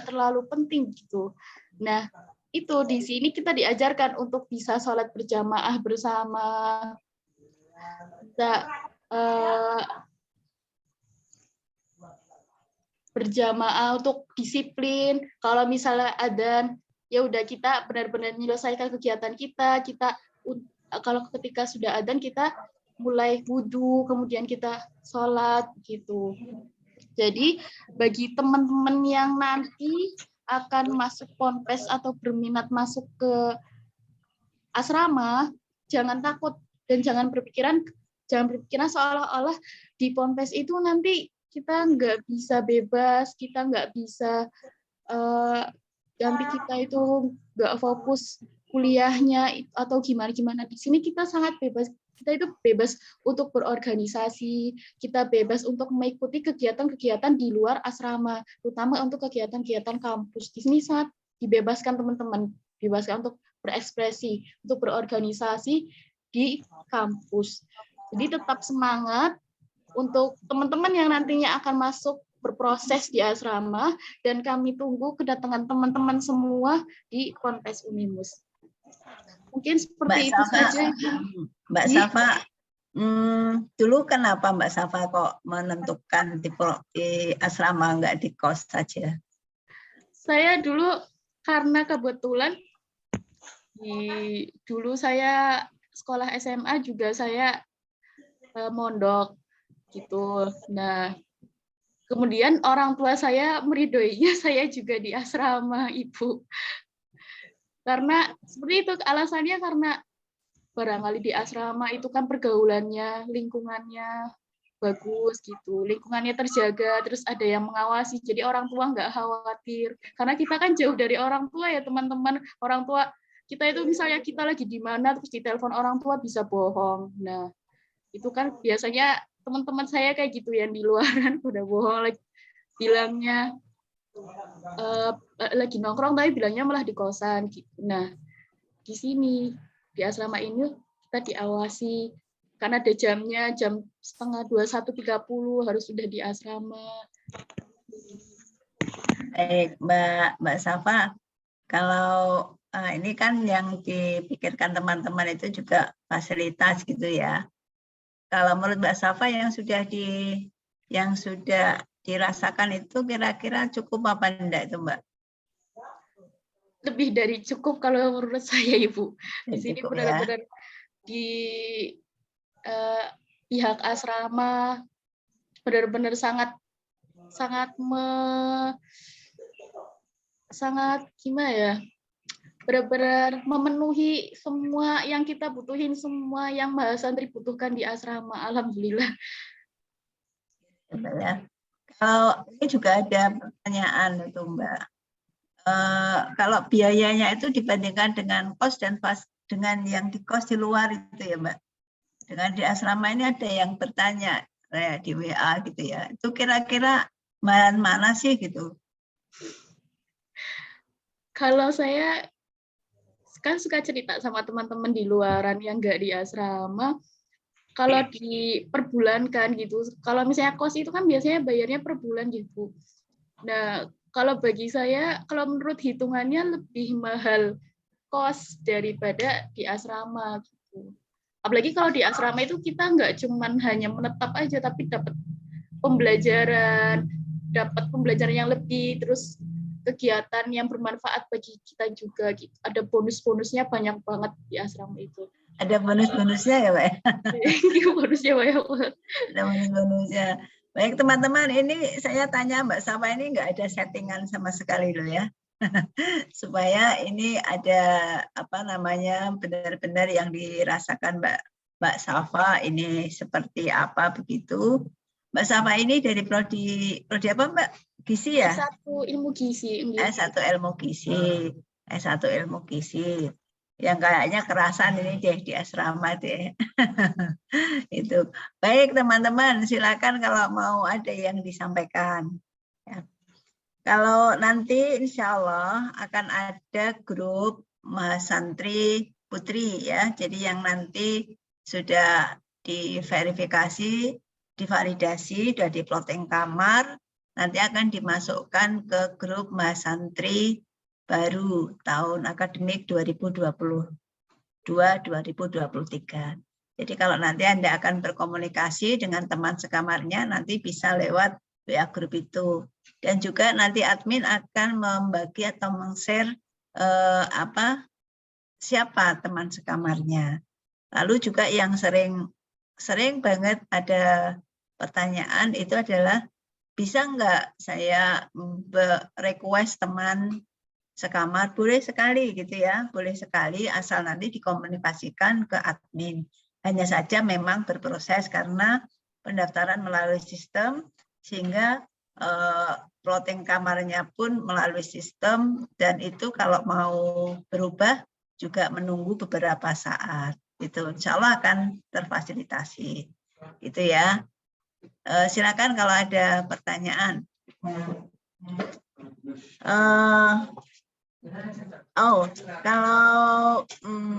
terlalu penting gitu. Nah itu di sini kita diajarkan untuk bisa sholat berjamaah bersama, kita berjamaah untuk disiplin. Kalau misalnya adzan, ya udah kita benar-benar menyelesaikan kegiatan kita kalau ketika sudah adzan kita mulai wudhu, kemudian kita sholat gitu. Jadi bagi teman-teman yang nanti akan masuk Ponpes atau berminat masuk ke asrama, jangan takut dan jangan berpikiran seolah-olah di Ponpes itu nanti kita nggak bisa bebas, kita nggak bisa nanti kita itu nggak fokus kuliahnya atau gimana. Di sini kita sangat bebas. Kita itu bebas untuk berorganisasi, kita bebas untuk mengikuti kegiatan-kegiatan di luar asrama, terutama untuk kegiatan-kegiatan kampus. Di sini sangat dibebaskan teman-teman, dibebaskan untuk berekspresi, untuk berorganisasi di kampus. Jadi tetap semangat untuk teman-teman yang nantinya akan masuk berproses di asrama, dan kami tunggu kedatangan teman-teman semua di Ponpes Unimus. Mungkin seperti itu saja. Mbak Safa, dulu kenapa Mbak Safa kok menentukan di asrama nggak di kos saja? Saya dulu karena kebetulan dulu saya sekolah SMA juga saya mondok gitu. Nah, kemudian orang tua saya meridoinya saya juga di asrama, Ibu. Karena seperti itu alasannya, karena barangkali di asrama itu kan pergaulannya, lingkungannya bagus gitu, lingkungannya terjaga, terus ada yang mengawasi, jadi orang tua nggak khawatir. Karena kita kan jauh dari orang tua ya teman-teman, orang tua kita itu misalnya kita lagi di mana terus ditelepon orang tua bisa bohong. Nah, itu kan biasanya teman-teman saya kayak gitu yang di luaran udah bohong lagi bilangnya lagi nongkrong tapi bilangnya malah di kosan. Nah, di sini di asrama ini kita diawasi karena ada jamnya, jam 1:30 harus sudah di asrama. Baik, Mbak Safa, kalau ini kan yang dipikirkan teman-teman itu juga fasilitas gitu ya. Kalau menurut Mbak Safa yang sudah dirasakan itu kira-kira cukup apa enggak itu, Mbak? Lebih dari cukup kalau menurut saya, Ibu. Di sini Cukup, benar-benar di pihak asrama benar-benar sangat gimana ya? Benar-benar memenuhi semua yang kita butuhin, semua yang mahasantri butuhkan di asrama. Alhamdulillah. Ya. Kalau ini juga ada pertanyaan itu, Mbak. Kalau biayanya itu dibandingkan dengan kos dan dengan yang di kos di luar itu ya, Mbak. Dengan di asrama ini ada yang bertanya di WA gitu ya. Itu kira-kira mana sih gitu? Kalau saya kan suka cerita sama teman-teman di luaran yang nggak di asrama, kalau di per bulan kan gitu. Kalau misalnya kos itu kan biasanya bayarnya per bulan gitu. Nah, kalau bagi saya, kalau menurut hitungannya lebih mahal kos daripada di asrama gitu. Apalagi kalau di asrama itu kita nggak cuman hanya menetap aja, tapi dapat pembelajaran yang lebih, terus kegiatan yang bermanfaat bagi kita juga gitu. Ada bonus-bonusnya banyak banget di asrama itu. Ada bonus-bonusnya ya, Pak? Bonusnya banyak banget. Ada bonus-bonusnya. Baik teman-teman, ini saya tanya Mbak Safa ini nggak ada settingan sama sekali loh ya. Supaya ini ada apa namanya benar-benar yang dirasakan Mbak Safa ini seperti apa begitu. Mbak Safa ini dari prodi apa Mbak? Gizi ya? S1 ilmu gizi. S1 ilmu gizi. S1 ilmu gizi. Yang kayaknya kerasan ini deh di asrama deh. Itu. Baik teman-teman, silakan kalau mau ada yang disampaikan. Ya. Kalau nanti insya Allah akan ada grup mahasantri putri ya. Jadi yang nanti sudah diverifikasi, divalidasi, sudah diplotting kamar, nanti akan dimasukkan ke grup mahasantri baru tahun akademik 2022-2023. Jadi kalau nanti Anda akan berkomunikasi dengan teman sekamarnya, nanti bisa lewat WA grup itu. Dan juga nanti admin akan membagi atau meng-share siapa teman sekamarnya. Lalu juga yang sering banget ada pertanyaan itu adalah bisa nggak saya request teman sekamar? Boleh sekali gitu ya, boleh sekali asal nanti dikomunikasikan ke admin. Hanya saja memang berproses karena pendaftaran melalui sistem sehingga plotting kamarnya pun melalui sistem dan itu kalau mau berubah juga menunggu beberapa saat. Itu insya Allah akan terfasilitasi. Gitu ya. Silakan kalau ada pertanyaan. Kalau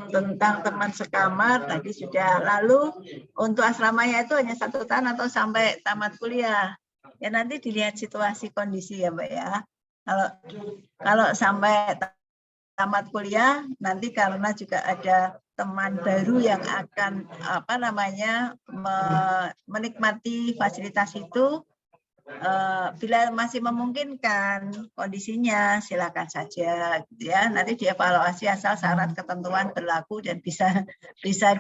tentang teman sekamar tadi sudah. Lalu untuk asramanya itu hanya 1 tahun atau sampai tamat kuliah? Ya nanti dilihat situasi kondisi ya Mbak ya. Kalau sampai tamat kuliah nanti karena juga ada teman baru yang akan menikmati fasilitas itu, bila masih memungkinkan kondisinya silakan saja gitu ya. Nanti dievaluasi asal syarat ketentuan berlaku dan bisa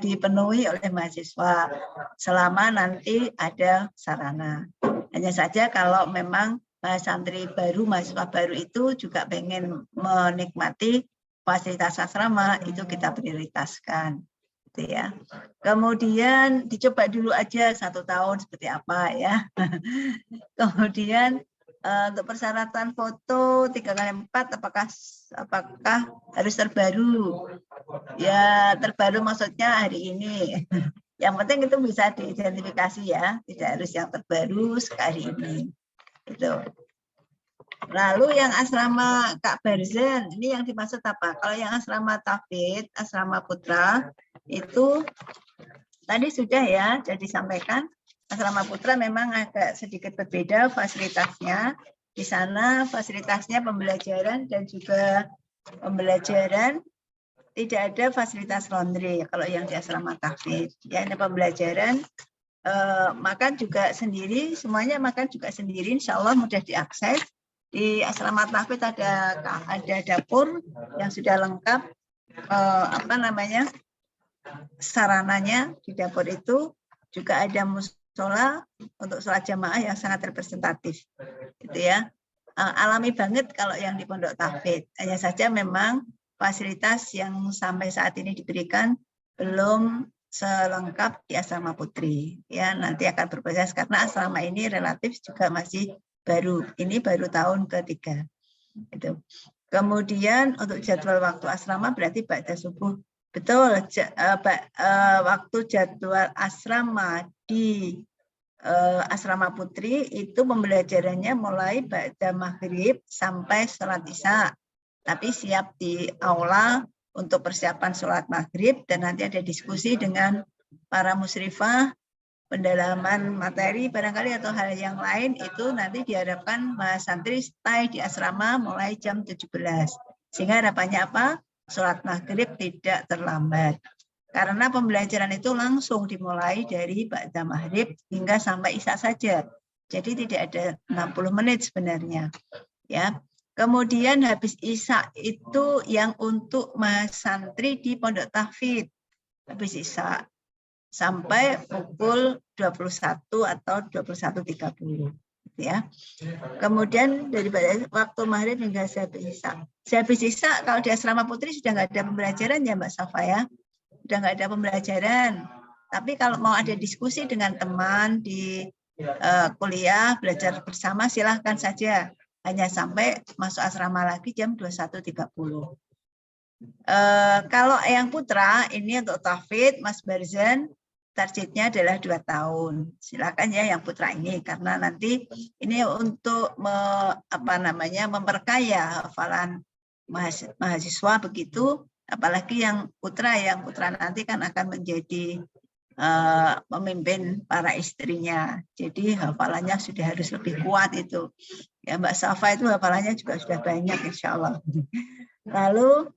dipenuhi oleh mahasiswa selama nanti ada sarana. Hanya saja kalau memang santri baru, mahasiswa baru itu juga pengen menikmati fasilitas asrama, itu kita prioritaskan. Gitu ya. Kemudian dicoba dulu aja 1 tahun seperti apa ya. Kemudian Untuk persyaratan foto 3x4 apakah harus terbaru? Ya terbaru maksudnya hari ini. Yang penting itu bisa diidentifikasi ya, tidak harus yang terbaru sekali ini. Itu. Lalu yang asrama Kak Barzen, ini yang dimaksud apa? Kalau yang asrama Tafid, asrama Putra, itu tadi sudah ya, sudah disampaikan. Asrama Putra memang agak sedikit berbeda fasilitasnya. Di sana fasilitasnya pembelajaran dan juga pembelajaran tidak ada fasilitas laundry kalau yang di asrama Tafid. Ya, ini pembelajaran makan juga sendiri, semuanya makan juga sendiri. Insya Allah mudah diakses. Di asrama Tafid ada dapur yang sudah lengkap sarananya. Di dapur itu juga ada musola untuk sholat jamaah yang sangat representatif, gitu ya. Alami banget kalau yang di Pondok Tafid. Hanya saja memang fasilitas yang sampai saat ini diberikan belum selengkap di asrama putri. Ya, nanti akan berproses karena asrama ini relatif juga masih baru. Ini baru tahun ketiga. Itu. Kemudian untuk jadwal waktu asrama berarti ba'da subuh. Betul, waktu jadwal asrama di asrama putri itu pembelajarannya mulai ba'da maghrib sampai sholat isya. Tapi siap di aula untuk persiapan sholat maghrib dan nanti ada diskusi dengan para musyrifah, pendalaman materi barangkali atau hal yang lain itu nanti diharapkan Mas santri stay di asrama mulai jam 17. Sehingga harapannya apa? Sholat maghrib tidak terlambat. Karena pembelajaran itu langsung dimulai dari ba'da maghrib hingga sampai isya saja. Jadi tidak ada 60 menit sebenarnya. Ya. Kemudian habis isya itu yang untuk Mas santri di Pondok Tafid. Habis isya sampai pukul 21 atau 21.30. Ya. Kemudian dari waktu maghrib hingga habis isya. Habis isya kalau di asrama putri sudah nggak ada pembelajaran ya Mbak Safa ya. Sudah nggak ada pembelajaran. Tapi kalau mau ada diskusi dengan teman di kuliah, belajar bersama silahkan saja. Hanya sampai masuk asrama lagi jam 21.30. Kalau yang putra, ini untuk Tafid, Mas Barzan, targetnya adalah 2 tahun. Silakan ya yang putra ini, karena nanti ini untuk memperkaya hafalan mahasiswa begitu, apalagi yang putra nanti kan akan menjadi memimpin para istrinya. Jadi hafalannya sudah harus lebih kuat itu. Ya Mbak Safa itu hafalannya juga sudah banyak insya Allah. Lalu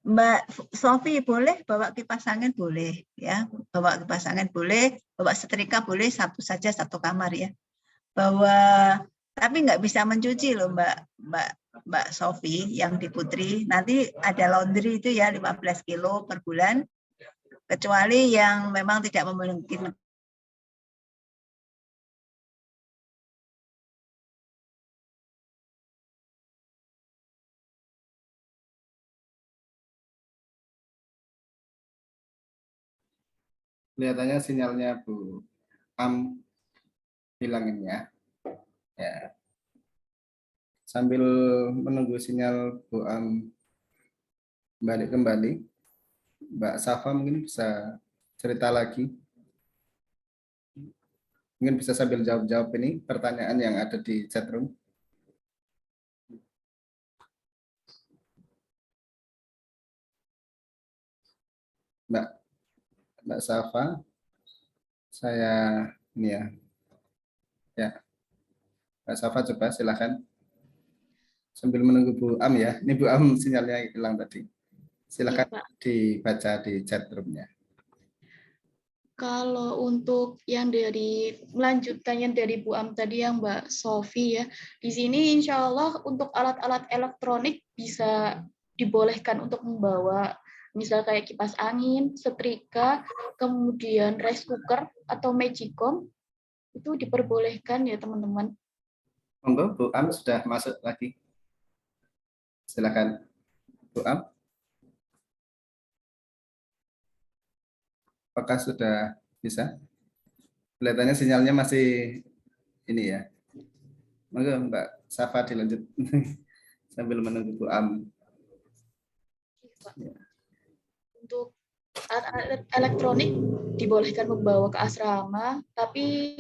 Mbak Sofi boleh bawa kipas angin boleh ya, bawa kipas angin boleh, bawa setrika boleh, satu saja satu kamar ya. Tapi nggak bisa mencuci loh Mbak Sofi yang di Putri. Nanti ada laundry itu ya 15 kilo per bulan. Kecuali yang memang tidak memungkinkan. Kelihatannya sinyalnya Bu Am hilangin ya. Ya. Sambil menunggu sinyal Bu Am balik kembali, Mbak Safa mungkin bisa cerita lagi. Mungkin bisa sambil jawab-jawab ini pertanyaan yang ada di chat room. Mbak Safa, saya ini ya. Ya. Mbak Safa coba silakan. Sambil menunggu Bu Am ya. Ini Bu Am sinyalnya hilang tadi. Silakan Ya, dibaca di chat room-nya. kalau untuk yang melanjutkannya dari Bu Am tadi yang Mbak Sofi ya, di sini insya Allah untuk alat-alat elektronik bisa dibolehkan untuk membawa, misal kayak kipas angin, setrika, kemudian rice cooker atau magicom, itu diperbolehkan ya teman-teman. Monggo Bu Am sudah masuk lagi. Silakan Bu Am. Apakah sudah bisa? Kelihatannya sinyalnya masih ini ya. Monggo Mbak Safa dilanjut sambil menunggu Bu Am. Ya. Untuk alat elektronik dibolehkan membawa ke asrama, tapi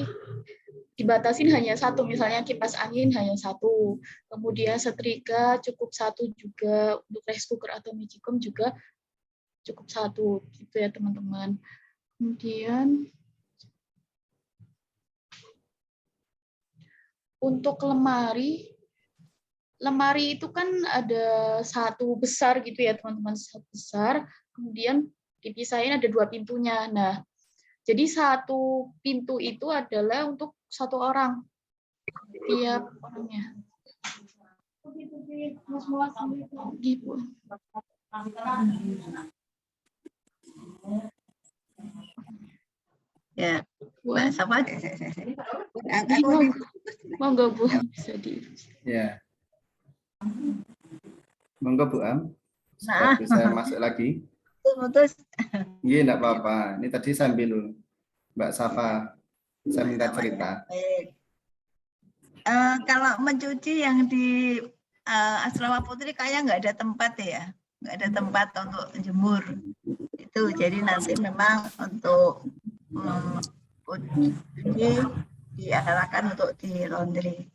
dibatasin hanya satu, misalnya kipas angin hanya satu, kemudian setrika cukup satu juga, untuk rice cooker atau magicom juga cukup satu, gitu ya teman-teman. Kemudian untuk lemari itu kan ada satu besar gitu ya teman-teman, satu besar, kemudian dipisahin ada 2 pintunya. Nah, jadi satu pintu itu adalah untuk satu orang, tiap orangnya. Gitu. Ya, Mbak Safa. Monggo Bu, bisa di. Ya. Monggo Bu Am. Nah, Bisa masuk lagi. putus. Iya, enggak apa-apa. Ini tadi sambil Mbak Safa saya minta cerita. Baik. Kalau mencuci yang di asrama putri kayak nggak ada tempat ya, nggak ada tempat untuk jemur. Itu jadi nanti memang untuk cuci diarahkan untuk di laundry.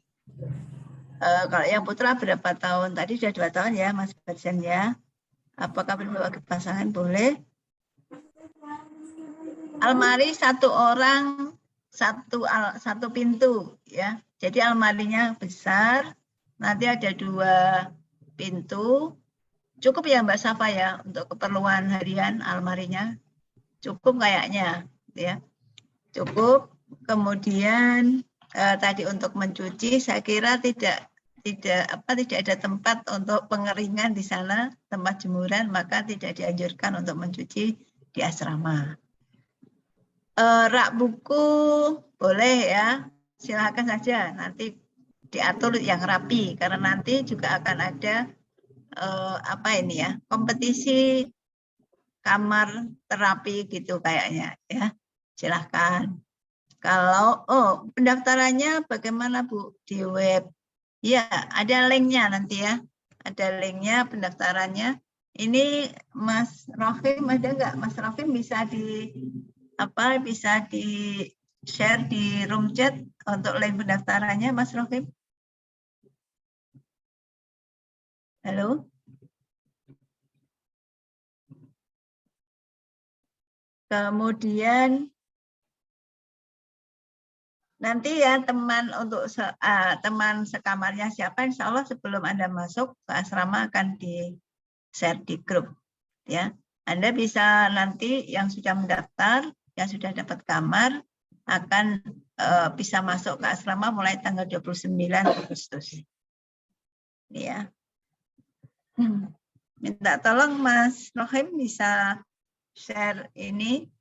Kalau yang putra berapa tahun? Tadi sudah 2 tahun ya Mas Bersen ya. Apakah berbawa pasangan boleh? Almari satu orang satu pintu ya. Jadi almarinya besar. Nanti ada 2 pintu. Cukup ya Mbak Safa ya untuk keperluan harian almarinya. Cukup kayaknya ya. Cukup. Kemudian tadi untuk mencuci saya kira tidak ada tempat untuk pengeringan di sana, tempat jemuran, maka tidak dianjurkan untuk mencuci di asrama. Rak buku boleh ya, silakan saja nanti diatur yang rapi karena nanti juga akan ada kompetisi kamar terapi gitu kayaknya ya. Silahkan. Kalau pendaftarannya bagaimana Bu di web? Ya, ada linknya nanti ya. Ada linknya pendaftarannya. Ini Mas Rofim ada nggak? Mas Rofim bisa di share di room chat untuk link pendaftarannya Mas Rofim? Halo? Kemudian nanti ya teman sekamarnya siapa, insya Allah sebelum Anda masuk ke asrama akan di-share di grup. Ya, Anda bisa nanti yang sudah mendaftar, yang sudah dapat kamar, akan bisa masuk ke asrama mulai tanggal 29 Agustus. Ya. Minta tolong Mas Rohim bisa share ini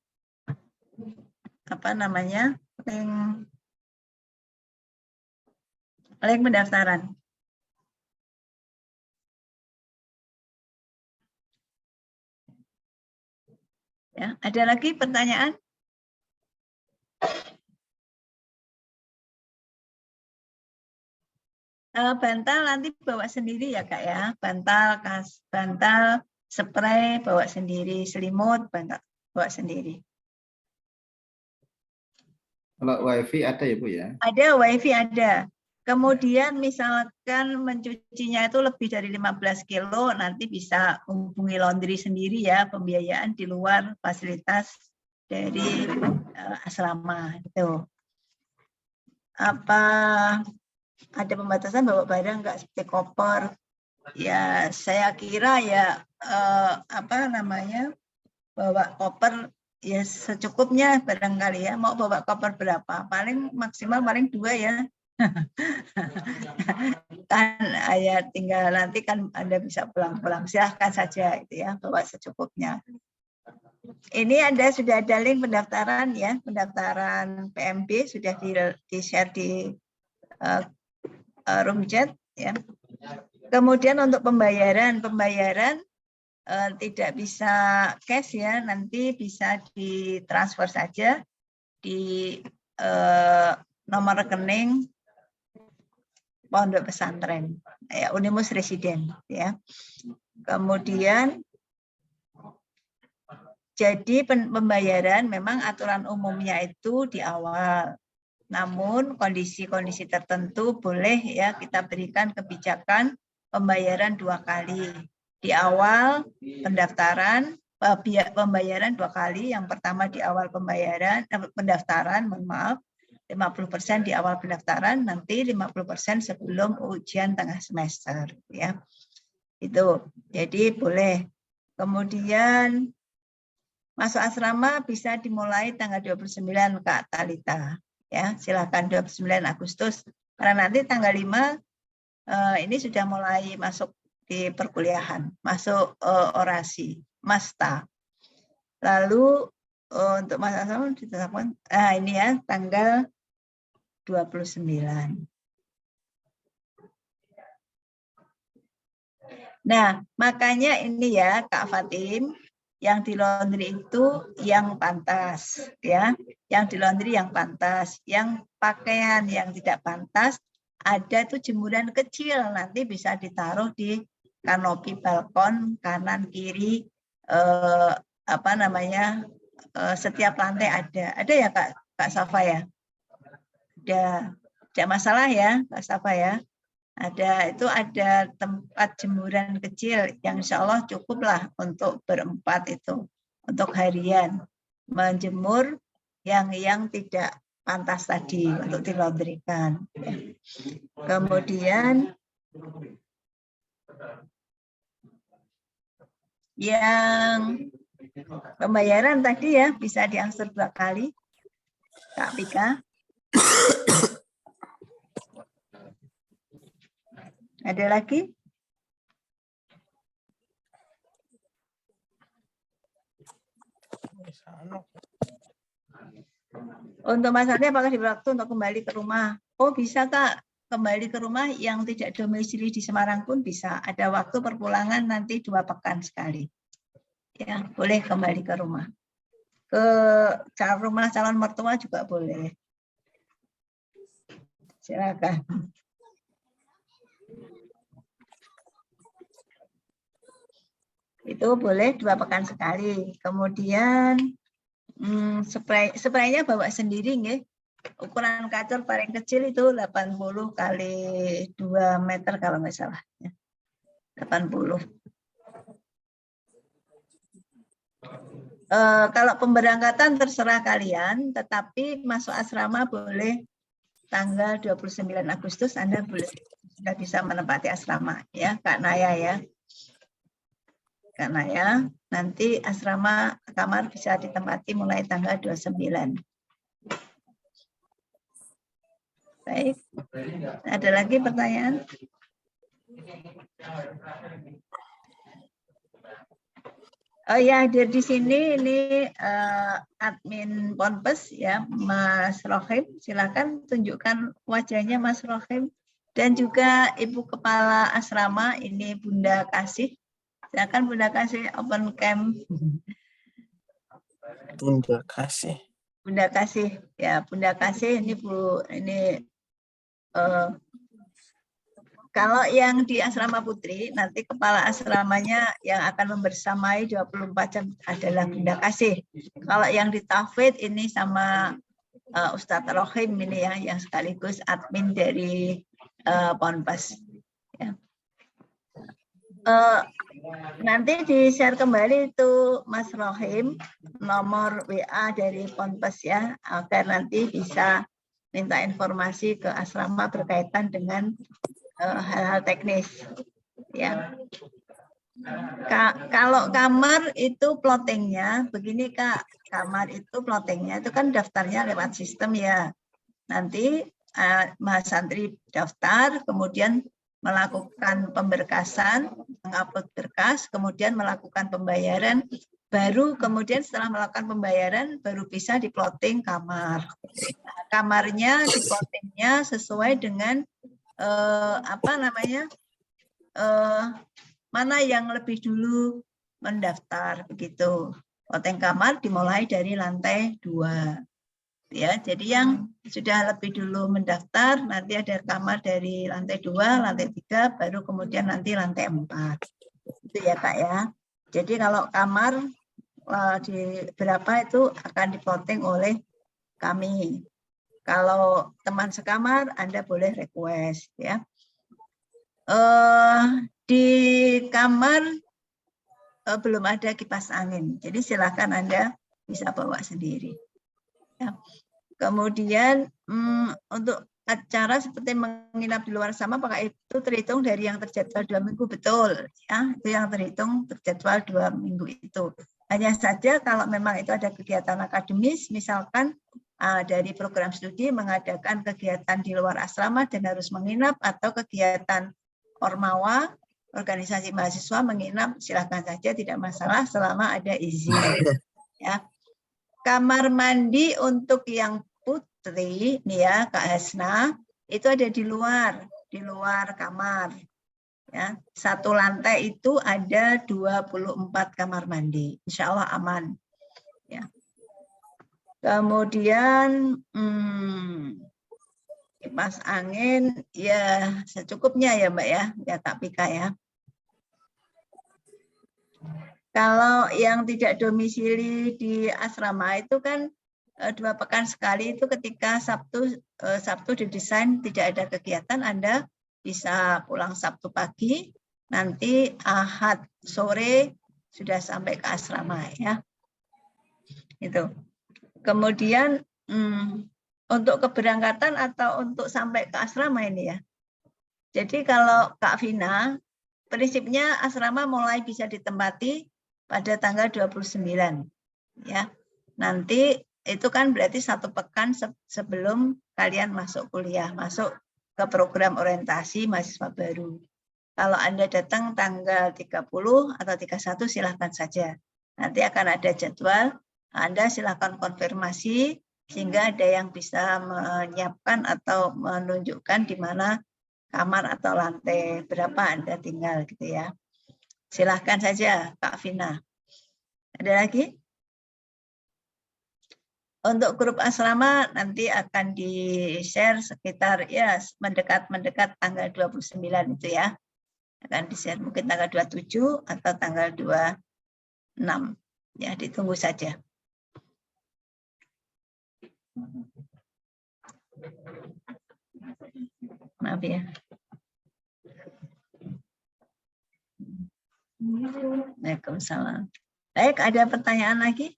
link pendaftaran. Ya, ada lagi pertanyaan? Bantal nanti bawa sendiri ya Kak ya. Bantal, spray bawa sendiri, selimut bawa sendiri. Kalau wifi ada ya Bu ya? Ada wifi ada. Kemudian misalkan mencucinya itu lebih dari 15 kilo, nanti bisa hubungi laundry sendiri ya, pembiayaan di luar fasilitas dari asrama itu. Apa ada pembatasan bawa barang nggak seperti koper? Ya saya kira ya bawa koper ya secukupnya barangkali ya. Mau bawa koper berapa? Paling maksimal 2 ya. Kan ya tinggal nanti kan Anda bisa pulang-pulang, silahkan saja itu ya, bawa secukupnya. Ini sudah ada link pendaftaran ya, pendaftaran PMB sudah di-share di room chat ya. Kemudian untuk pembayaran tidak bisa cash ya, nanti bisa ditransfer saja di nomor rekening pondok pesantren, ya, Unimus residen, ya. Kemudian jadi pembayaran memang aturan umumnya itu di awal. Namun kondisi-kondisi tertentu boleh ya kita berikan kebijakan pembayaran 2 kali. Di awal pendaftaran, pembayaran 2 kali. Yang pertama di awal pendaftaran, mohon maaf, 50% di awal pendaftaran, nanti 50% sebelum ujian tengah semester, ya. Itu. Jadi boleh. Kemudian masuk asrama bisa dimulai tanggal 29 Kak Talita. Ya, silakan 29 Agustus. Karena nanti tanggal 5 ini sudah mulai masuk di perkuliahan, masuk orasi, masta. Lalu untuk masa asrama ditetapkan ini ya tanggal 29. Nah, makanya ini ya Kak Fatim, yang di laundry itu yang pantas, ya. Yang di laundry yang pantas, yang pakaian yang tidak pantas ada tuh jemuran kecil, nanti bisa ditaruh di kanopi balkon kanan kiri, setiap lantai ada ya Kak Safa ya, ada masalah ya Kak Safa ya. Ada tempat jemuran kecil yang insya Allah cukuplah untuk berempat itu, untuk harian menjemur yang tidak pantas tadi untuk dilaundrykan. Kemudian yang pembayaran tadi ya bisa diangsur 2 kali, Kak Pika. Ada lagi? Untuk masalahnya apakah diberi waktu untuk kembali ke rumah? Oh bisa Kak, kembali ke rumah yang tidak domisili di Semarang pun bisa. Ada waktu perpulangan nanti 2 pekan sekali. Ya, boleh kembali ke rumah. Ke rumah calon mertua juga boleh. Silakan. Itu boleh 2 pekan sekali. Kemudian spraynya bawa sendiri nggih. Ukuran kacur paling kecil itu 80 kali 2 meter kalau nggak salah. 80. Kalau pemberangkatan terserah kalian, tetapi masuk asrama boleh tanggal 29 Agustus Anda sudah bisa menempati asrama ya Kak Naya ya. Karena ya nanti asrama kamar bisa ditempati mulai tanggal 29. Baik, ada lagi pertanyaan? Oh ya, hadir di sini ini admin Ponpes ya, Mas Rohim. Silakan tunjukkan wajahnya Mas Rohim dan juga Ibu Kepala Asrama ini Bunda Kasih. Silakan Bunda Kasih open cam. Bunda Kasih. Bunda Kasih ya, Bunda Kasih ini Bu, ini kalau yang di asrama putri nanti kepala asramanya yang akan membersamai 24 jam adalah Bunda Kasih. Kalau yang di Tafid ini sama Ustadz Rohim ini ya, yang sekaligus admin dari Ponpes. Ya. Nanti di-share kembali itu Mas Rohim nomor WA dari Ponpes ya, agar nanti bisa minta informasi ke asrama berkaitan dengan hal-hal teknis ya. Kalau kamar itu plottingnya begini Kak, kamar itu plottingnya itu kan daftarnya lewat sistem ya. Nanti Mas Santri daftar, kemudian melakukan pemberkasan, mengupload berkas, kemudian melakukan pembayaran, baru kemudian setelah melakukan pembayaran baru bisa diplotting kamar. Nah, kamarnya diplottingnya sesuai dengan mana yang lebih dulu mendaftar begitu. Plotting kamar dimulai dari lantai 2. ya. Jadi yang sudah lebih dulu mendaftar nanti ada kamar dari lantai 2, lantai 3, baru kemudian nanti lantai 4. Itu ya Kak ya. Jadi kalau kamar di berapa itu akan diplotting oleh kami. Kalau teman sekamar Anda boleh request ya. Di kamar belum ada kipas angin, jadi silakan Anda bisa bawa sendiri. Ya. Kemudian untuk acara seperti menginap di luar asrama, apakah itu terhitung dari yang terjadwal 2 minggu? Betul, ya, itu yang terhitung terjadwal 2 minggu itu. Hanya saja kalau memang itu ada kegiatan akademis, misalkan dari program studi mengadakan kegiatan di luar asrama dan harus menginap, atau kegiatan ormawa, organisasi mahasiswa menginap, silakan saja, tidak masalah selama ada izin. Ya. Kamar mandi untuk yang putri, nih ya Kak Hasna, itu ada di luar kamar. Ya, satu lantai itu ada 24 kamar mandi, insya Allah aman. Ya. Kemudian kipas angin ya secukupnya ya Mbak ya Kak Pika ya. Kalau yang tidak domisili di asrama itu kan 2 pekan sekali, itu ketika Sabtu didesain tidak ada kegiatan, Anda bisa pulang Sabtu pagi, nanti Ahad sore sudah sampai ke asrama ya. Itu. Kemudian untuk keberangkatan atau untuk sampai ke asrama ini ya. Jadi kalau Kak Vina, prinsipnya asrama mulai bisa ditempati pada tanggal 29 ya. Nanti itu kan berarti 1 pekan sebelum kalian masuk kuliah, masuk ke program orientasi mahasiswa baru. Kalau Anda datang tanggal 30 atau 31 silahkan saja. Nanti akan ada jadwal, Anda silahkan konfirmasi sehingga ada yang bisa menyiapkan atau menunjukkan di mana kamar atau lantai berapa Anda tinggal gitu ya. Silahkan saja Kak Vina. Ada lagi? Untuk grup asrama nanti akan di-share sekitar ya mendekat tanggal 29 itu ya. Akan di-share mungkin tanggal 27 atau tanggal 26. Ya, ditunggu saja. Maaf ya. Waalaikumsalam. Baik, ada pertanyaan lagi?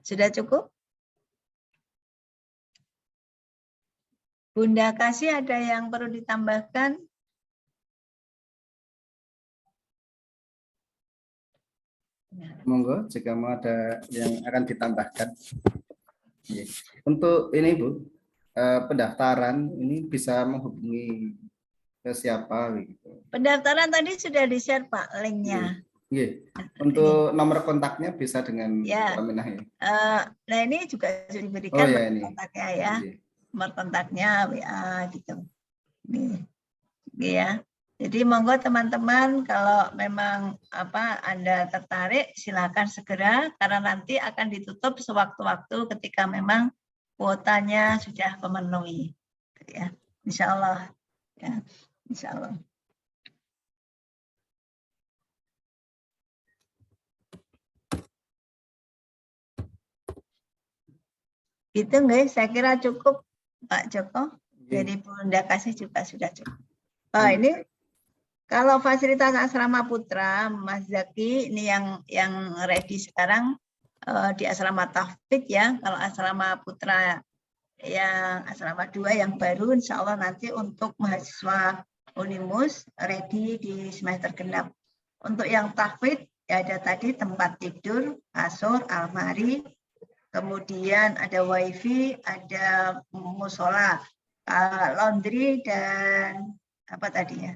Sudah cukup? Bunda Kasih, ada yang perlu ditambahkan? Monggo jika mau ada yang akan ditambahkan. Untuk ini Bu, pendaftaran ini bisa menghubungi ke siapa gitu? Pendaftaran tadi sudah di-share Pak linknya. Iya. Untuk nomor kontaknya bisa dengan ya. Aminah ya. Nah ini juga sudah diberikan ya, ini kontaknya ya, nomor kontaknya WA gitu. Nih, ya. Jadi monggo teman-teman kalau memang Anda tertarik silakan segera karena nanti akan ditutup sewaktu-waktu ketika memang kuotanya sudah memenuhi. Ya, Insya Allah. Ya, Insya Allah. Itu enggak, saya kira cukup Pak Joko. Jadi Bunda Kasih juga sudah cukup. Oh, ini kalau fasilitas asrama putra Mas Zaki ini yang ready sekarang di asrama Taufik ya. Kalau asrama putra yang asrama 2 yang baru insya Allah nanti untuk mahasiswa Unimus ready di semester genap. Untuk yang Taufik ya ada tadi tempat tidur, kasur, almari, kemudian ada wifi, ada musola, laundry dan apa tadi ya,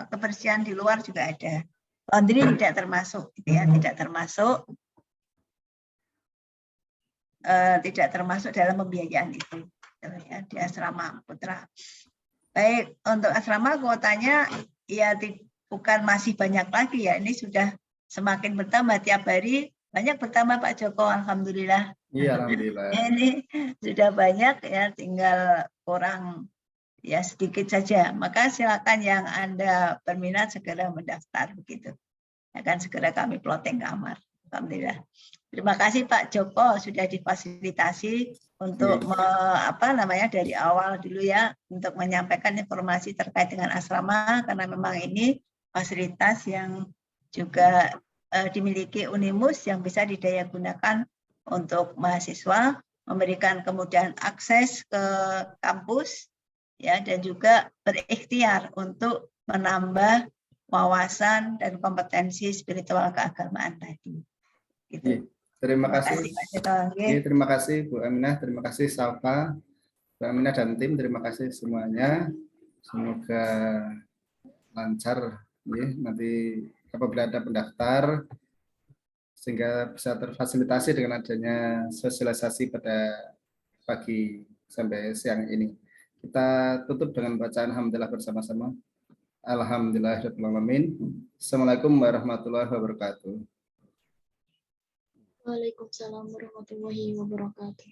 kebersihan di luar juga ada. Laundry tidak termasuk, gitu ya, tidak termasuk dalam pembiayaan itu ya, di asrama putra. Baik, untuk asrama kuotanya ya bukan masih banyak lagi ya, ini sudah semakin bertambah tiap hari, banyak bertambah Pak Joko, alhamdulillah. Iya, alhamdulillah. Ini sudah banyak ya, tinggal kurang ya sedikit saja. Maka silakan yang Anda berminat segera mendaftar begitu. Akan segera kami plotting kamar. Alhamdulillah. Terima kasih Pak Joko sudah difasilitasi untuk dari awal dulu ya untuk menyampaikan informasi terkait dengan asrama, karena memang ini fasilitas yang juga dimiliki Unimus yang bisa didaya gunakan untuk mahasiswa, memberikan kemudahan akses ke kampus ya, dan juga berikhtiar untuk menambah wawasan dan kompetensi spiritual keagamaan tadi. Gitu. Terima kasih. Pak Joko. Terima kasih Bu Aminah, terima kasih Safa, Bu Aminah dan tim, terima kasih semuanya. Semoga lancar ya, nanti apabila ada pendaftar sehingga bisa terfasilitasi dengan adanya sosialisasi pada pagi sampai siang ini. Kita tutup dengan bacaan alhamdulillah bersama-sama. Alhamdulillahirabbil alamin. Assalamualaikum warahmatullahi wabarakatuh. Waalaikumsalam warahmatullahi wabarakatuh.